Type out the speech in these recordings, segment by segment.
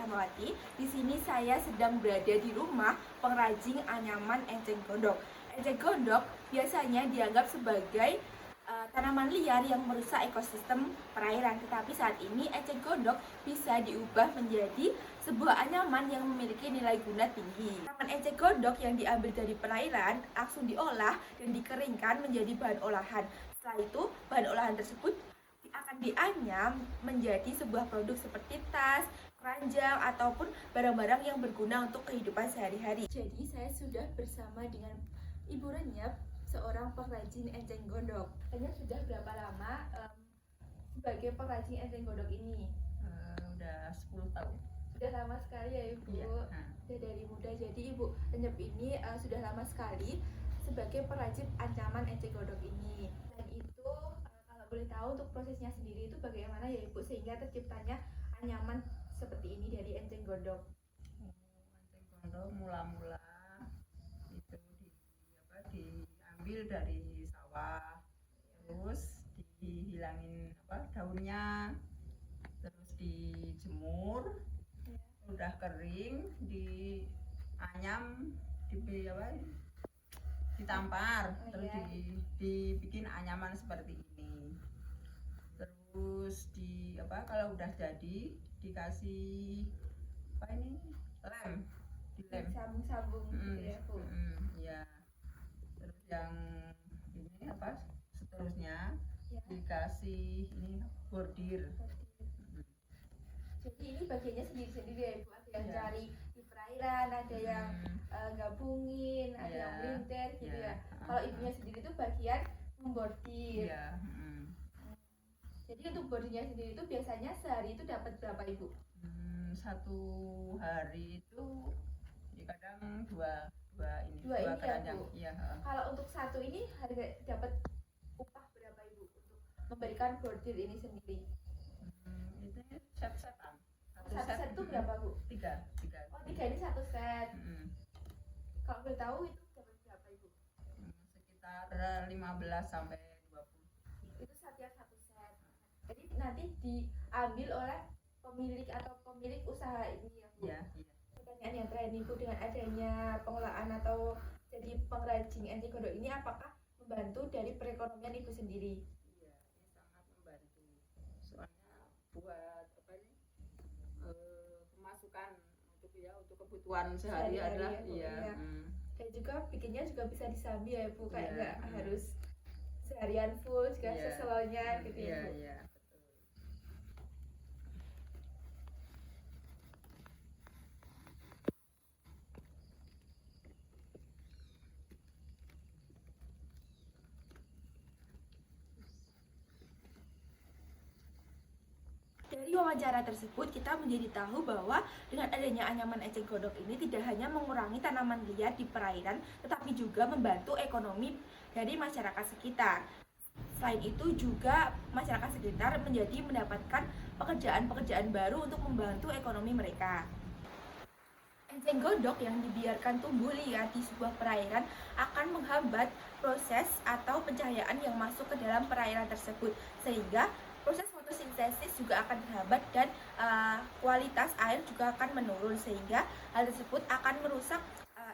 Fatmawati. Di sini saya sedang berada di rumah pengrajin anyaman enceng gondok. Enceng gondok biasanya dianggap sebagai tanaman liar yang merusak ekosistem perairan. Tetapi saat ini enceng gondok bisa diubah menjadi sebuah anyaman yang memiliki nilai guna tinggi. Tanaman enceng gondok yang diambil dari perairan langsung diolah dan dikeringkan menjadi bahan olahan. Setelah itu, bahan olahan tersebut akan dianyam menjadi sebuah produk seperti tas, keranjang, ataupun barang-barang yang berguna untuk kehidupan sehari-hari. Jadi saya sudah bersama dengan Ibu Renyap, seorang pengrajin enceng gondok. Renyap sudah berapa lama sebagai pengrajin enceng gondok ini? Udah 10 tahun. Sudah lama sekali ya Ibu. Iya. Sudah dari muda. Jadi Ibu Renyap ini sudah lama sekali sebagai pengrajin anyaman enceng gondok ini. Dan itu boleh tahu untuk prosesnya sendiri itu bagaimana ya Ibu sehingga terciptanya anyaman seperti ini dari enceng gondok? Enceng gondok mula-mula itu diambil dari sawah, terus dihilangin daunnya, terus dijemur, udah kering, dianyam, ditampar, terus dibikin anyaman seperti ini. Terus kalau udah jadi dikasih lem, dilem, sambung-sambung gitu ya Bu. Ya. Terus yang ini seterusnya dikasih ini bordir. Jadi ini bagiannya sendiri-sendiri ya Ibu. Ada yang cari di perairan, ada yang gabungin, ada yang melintir gitu ya. Kalau ibunya sendiri itu bagian membordir. Jadi untuk bordirnya sendiri itu biasanya sehari itu dapat berapa Ibu? Satu hari itu kadang dua keranjang. Ya, kalau untuk satu ini harga dapat upah berapa Ibu untuk memberikan bordir ini sendiri? Itu set-setan. Satu set itu berapa Bu? Tiga. Oh, tiga ini satu set. Kalau boleh tahu itu dapat berapa Ibu? Sekitar 15 sampai 20. Itu setiap satu set. Jadi nanti diambil oleh pemilik atau pemilik usaha ini ya Bu? Iya. Pertanyaan yang terakhir Ibu, dengan adanya pengolahan atau jadi pengrajin enceng gondok ini apakah membantu dari perekonomian Ibu sendiri? Iya, ini sangat membantu. Soalnya buat pemasukan untuk kebutuhan sehari-hari ya. Dan juga bikinnya juga bisa disambi ya Bu, kayak nggak harus seharian full, juga seselaunya gitu ya Bu. Iya. Dari wawancara tersebut kita menjadi tahu bahwa dengan adanya anyaman enceng gondok ini tidak hanya mengurangi tanaman liar di perairan, tetapi juga membantu ekonomi dari masyarakat sekitar. Selain itu juga masyarakat sekitar menjadi mendapatkan pekerjaan-pekerjaan baru untuk membantu ekonomi mereka. Enceng gondok yang dibiarkan tumbuh liar di sebuah perairan akan menghambat proses atau pencahayaan yang masuk ke dalam perairan tersebut, sehingga proses fotosintesis juga akan terhambat dan kualitas air juga akan menurun, sehingga hal tersebut akan merusak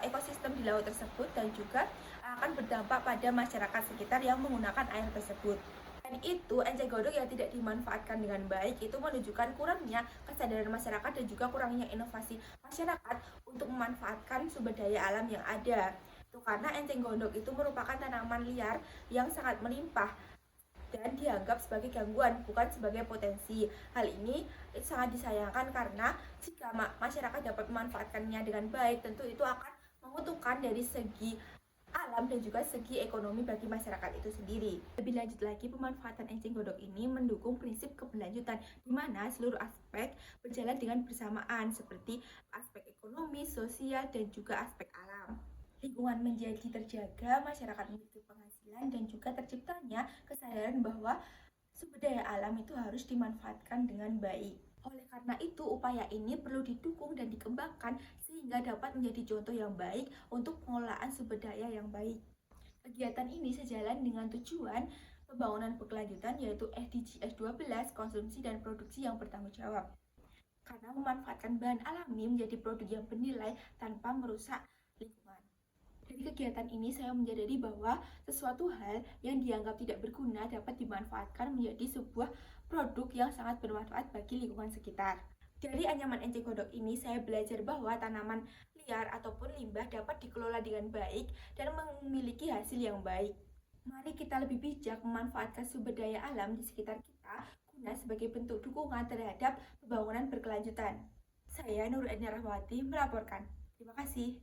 ekosistem di laut tersebut dan juga akan berdampak pada masyarakat sekitar yang menggunakan air tersebut. Dan itu enceng gondok yang tidak dimanfaatkan dengan baik itu menunjukkan kurangnya kesadaran masyarakat dan juga kurangnya inovasi masyarakat untuk memanfaatkan sumber daya alam yang ada. Itu karena enceng gondok itu merupakan tanaman liar yang sangat melimpah dan dianggap sebagai gangguan, bukan sebagai potensi. Hal ini sangat disayangkan karena jika masyarakat dapat memanfaatkannya dengan baik, tentu itu akan menguntungkan dari segi alam dan juga segi ekonomi bagi masyarakat itu sendiri. Lebih lanjut lagi, pemanfaatan enceng gondok ini mendukung prinsip keberlanjutan, di mana seluruh aspek berjalan dengan bersamaan, seperti aspek ekonomi, sosial, dan juga aspek alam. Lingkungan menjadi terjaga, masyarakat memiliki penghasilan, dan juga terciptanya kesadaran bahwa sumber daya alam itu harus dimanfaatkan dengan baik. Oleh karena itu, upaya ini perlu didukung dan dikembangkan sehingga dapat menjadi contoh yang baik untuk pengelolaan sumber daya yang baik. Kegiatan ini sejalan dengan tujuan pembangunan berkelanjutan, yaitu SDGs 12, konsumsi dan produksi yang bertanggung jawab. karena memanfaatkan bahan alami menjadi produk yang bernilai tanpa merusak lingkungan. Dari kegiatan ini saya menyadari bahwa sesuatu hal yang dianggap tidak berguna dapat dimanfaatkan menjadi sebuah produk yang sangat bermanfaat bagi lingkungan sekitar. Dari anyaman enceng gondok ini saya belajar bahwa tanaman liar ataupun limbah dapat dikelola dengan baik dan memiliki hasil yang baik. Mari kita lebih bijak memanfaatkan sumber daya alam di sekitar kita guna sebagai bentuk dukungan terhadap pembangunan berkelanjutan. Saya Nur Eni Rahmawati melaporkan. Terima kasih.